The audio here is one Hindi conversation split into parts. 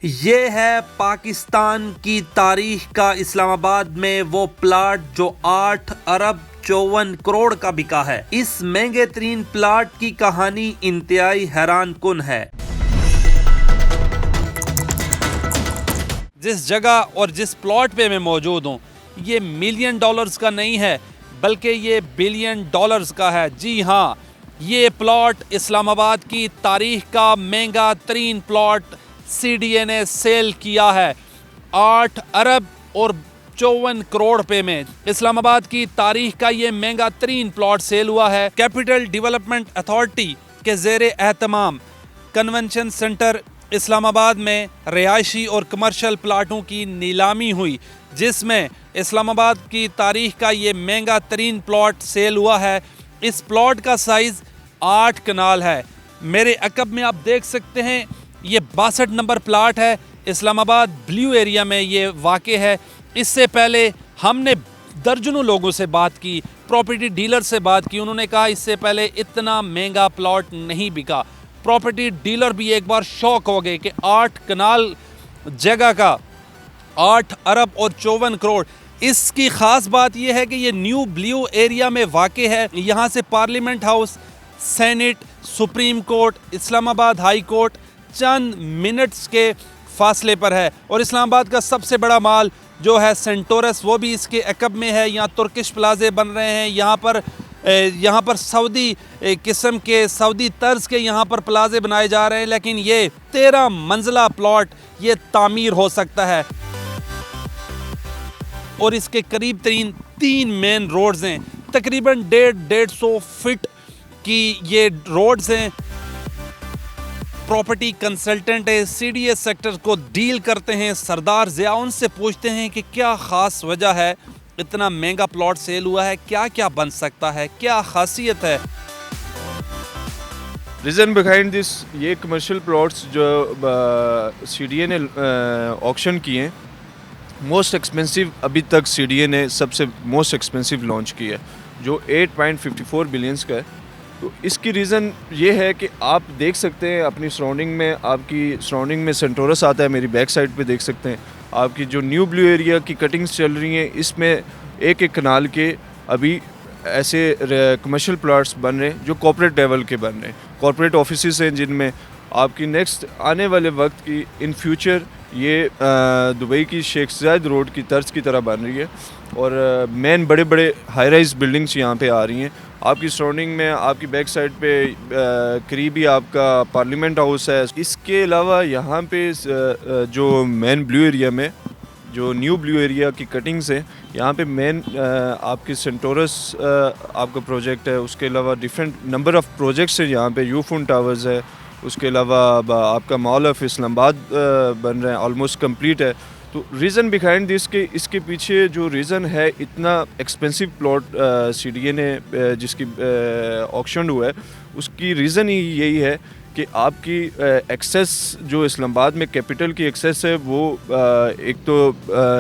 ये है पाकिस्तान की तारीख का इस्लामाबाद में वो प्लाट जो 8 अरब 54 करोड़ का बिका है। इस महंगे तरीन प्लाट की कहानी इंतहाई हैरान कुन है। जिस जगह और जिस प्लॉट पे मैं मौजूद हूँ ये $1 मिलियन का नहीं है बल्कि ये $1 बिलियन का है। जी हाँ, ये प्लॉट इस्लामाबाद की तारीख का महंगा तरीन प्लॉट CDA ने सेल किया है 8 अरब और 54 करोड़ रुपए में। इस्लामाबाद की तारीख का ये महंगा तरीन प्लॉट सेल हुआ है। कैपिटल डेवलपमेंट अथॉरिटी के ज़ेरे एहतमाम कन्वेंशन सेंटर इस्लामाबाद में रिहायशी और कमर्शियल प्लाटों की नीलामी हुई, जिसमें इस्लामाबाद की तारीख का ये महंगा तरीन प्लॉट सेल हुआ है। इस प्लॉट का साइज़ 8 कनाल है। मेरे अकब में आप देख सकते हैं ये 62 नंबर प्लाट है। इस्लामाबाद ब्लू एरिया में ये वाक़े है। इससे पहले हमने दर्जनों लोगों से बात की, प्रॉपर्टी डीलर से बात की, उन्होंने कहा इससे पहले इतना महंगा प्लॉट नहीं बिका। प्रॉपर्टी डीलर भी एक बार शॉक हो गए कि 8 कनाल जगह का 8 अरब और 54 करोड़। इसकी ख़ास बात यह है कि ये न्यू ब्लू एरिया में वाक़े है। यहाँ से parliament house, senate, supreme court, Islamabad high court चंद मिनट्स के फासले पर है। और इस्लामाबाद का सबसे बड़ा मॉल जो है सेंटोरस, वो भी इसके अकब में है। यहाँ तुर्किश प्लाजे बन रहे हैं। यहाँ पर सऊदी किस्म के, सऊदी तर्ज के यहाँ पर प्लाजे बनाए जा रहे हैं। लेकिन ये 13 मंजिला प्लॉट ये तामीर हो सकता है और इसके करीब तरीन 3 मेन रोड्स हैं। तकरीबन 150 फीट की ये रोड्स हैं। प्रॉपर्टी कंसल्टेंट है, CDA सेक्टर को डील करते हैं सरदार ज़िया। उनसे पूछते हैं कि क्या ख़ास वजह है इतना महंगा प्लॉट सेल हुआ है, क्या क्या बन सकता है, क्या खासियत है। रीज़न बिहाइंड दिस, ये कमर्शियल प्लॉट्स जो CDA ने ऑक्शन किए हैं, मोस्ट एक्सपेंसिव अभी तक CDA ने सबसे मोस्ट एक्सपेंसिव लॉन्च किया है जो 8.54 बिलियंस का है। तो इसकी रीज़न ये है कि आप देख सकते हैं अपनी सराउंडिंग में, आपकी सराउंडिंग में सेंटोरस आता है, मेरी बैक साइड पे देख सकते हैं। आपकी जो न्यू ब्लू एरिया की कटिंग्स चल रही हैं, इसमें एक एक कनाल के अभी ऐसे कमर्शियल प्लाट्स बन रहे हैं जो कॉर्पोरेट लेवल के बन रहे हैं। कॉर्पोरेट ऑफिसेस हैं जिनमें आपकी नेक्स्ट आने वाले वक्त की इन फ्यूचर ये दुबई की शेख ज़ायद रोड की तर्ज की तरह बन रही है और मेन बड़े बड़े हाई राइज बिल्डिंग्स यहाँ पे आ रही हैं। आपकी सराउंडिंग में आपकी बैक साइड पे करीबी आपका पार्लियामेंट हाउस है। इसके अलावा यहाँ पे जो मेन ब्लू एरिया में जो न्यू ब्लू एरिया की कटिंग्स हैं, यहाँ पे मेन आपकी सेंटोरस आपका प्रोजेक्ट है। उसके अलावा डिफरेंट नंबर ऑफ़ प्रोजेक्ट्स हैं यहाँ पे। यूफोन टावर्स है, उसके अलावा आपका मॉल ऑफ इस्लामाबाद बन रहा है, ऑलमोस्ट कंप्लीट है। तो रीज़न बिहाइंड दिस के इसके पीछे जो रीज़न है इतना एक्सपेंसिव प्लॉट CDA ने जिसकी ऑक्शन हुआ है, उसकी रीज़न ही यही है कि आपकी एक्सेस जो इस्लामाबाद में कैपिटल की एक्सेस है वो एक तो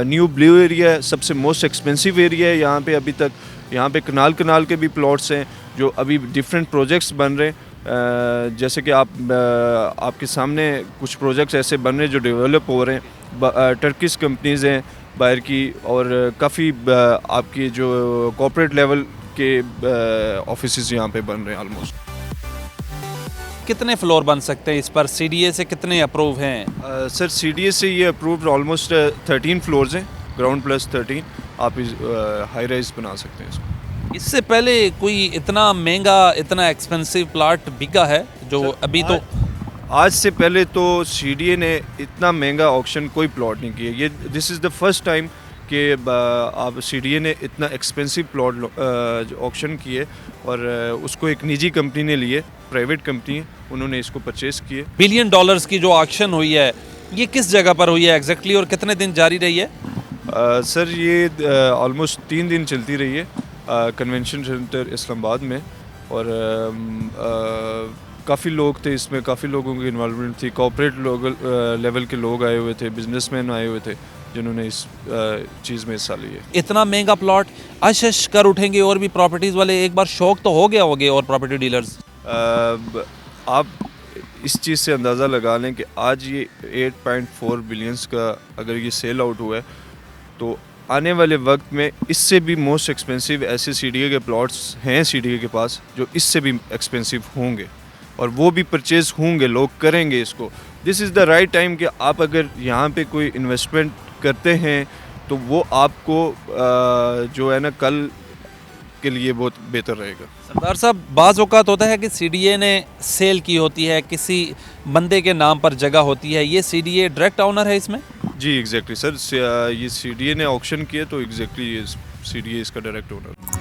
न्यू ब्लू एरिया है, सबसे मोस्ट एक्सपेंसिव एरिया है। यहाँ पे अभी तक यहाँ पे कनाल कनाल के भी प्लॉट्स हैं जो अभी डिफरेंट प्रोजेक्ट्स बन रहे हैं। जैसे कि आपके सामने कुछ प्रोजेक्ट्स ऐसे बन रहे हैं जो डेवलप हो रहे हैं। टर्किश कंपनीज़ हैं बाहर की और काफ़ी आपकी जो कॉर्पोरेट लेवल के ऑफिसेस यहाँ पे बन रहे हैं ऑलमोस्ट। कितने फ्लोर बन सकते हैं इस पर? CDA से कितने अप्रूव हैं? सर CDA से ये अप्रूव्ड ऑलमोस्ट 13 फ्लोर्स हैं, ग्राउंड प्लस 13 आप हाई राइज बना सकते हैं इसको। इससे पहले कोई इतना महंगा, इतना एक्सपेंसिव प्लॉट बिका है जो अभी? तो आज से पहले तो CDA ने इतना महंगा ऑक्शन कोई प्लॉट नहीं किया। ये this is the first time कि आप CDA ने इतना एक्सपेंसिव प्लॉट ऑक्शन किए और उसको एक निजी कंपनी ने लिए, प्राइवेट कंपनी है, उन्होंने इसको परचेज़ किए। $1 बिलियन की जो ऑक्शन हुई है ये किस जगह पर हुई है एग्जैक्टली और कितने दिन जारी रही है? सर ये ऑलमोस्ट 3 दिन चलती रही है कन्वेंशन सेंटर इस्लामाबाद में और काफ़ी लोग थे इसमें, काफ़ी लोगों की इन्वॉल्वमेंट थी। कॉर्पोरेट लेवल के लोग आए हुए थे, बिजनेसमैन आए हुए थे जिन्होंने इस चीज़ में हिस्सा लिया। इतना महंगा प्लॉट अश कर उठेंगे और भी प्रॉपर्टीज़ वाले, एक बार शौक तो हो गया होगे और प्रॉपर्टी डीलर्स। आप इस चीज़ से अंदाज़ा लगा लें कि आज ये 8.4 बिलियंस का अगर ये सेल आउट हुआ है तो आने वाले वक्त में इससे भी मोस्ट एक्सपेंसिव ऐसे CDA के प्लॉट्स हैं CDA के पास जो इससे भी एक्सपेंसिव होंगे और वो भी परचेज़ होंगे, लोग करेंगे इसको। This is the right time कि आप अगर यहाँ पे कोई इन्वेस्टमेंट करते हैं तो वो आपको जो है ना कल के लिए बहुत बेहतर रहेगा। सरदार साहब, बाज़ औक़ात होता है कि CDA ने सेल की होती है, किसी बंदे के नाम पर जगह होती है, ये CDA डायरेक्ट ओनर है इसमें? जी एग्जैक्टली सर, ये CDA ने ऑक्शन किए तो एग्जैक्टली ये CDA इसका डायरेक्ट ओनर।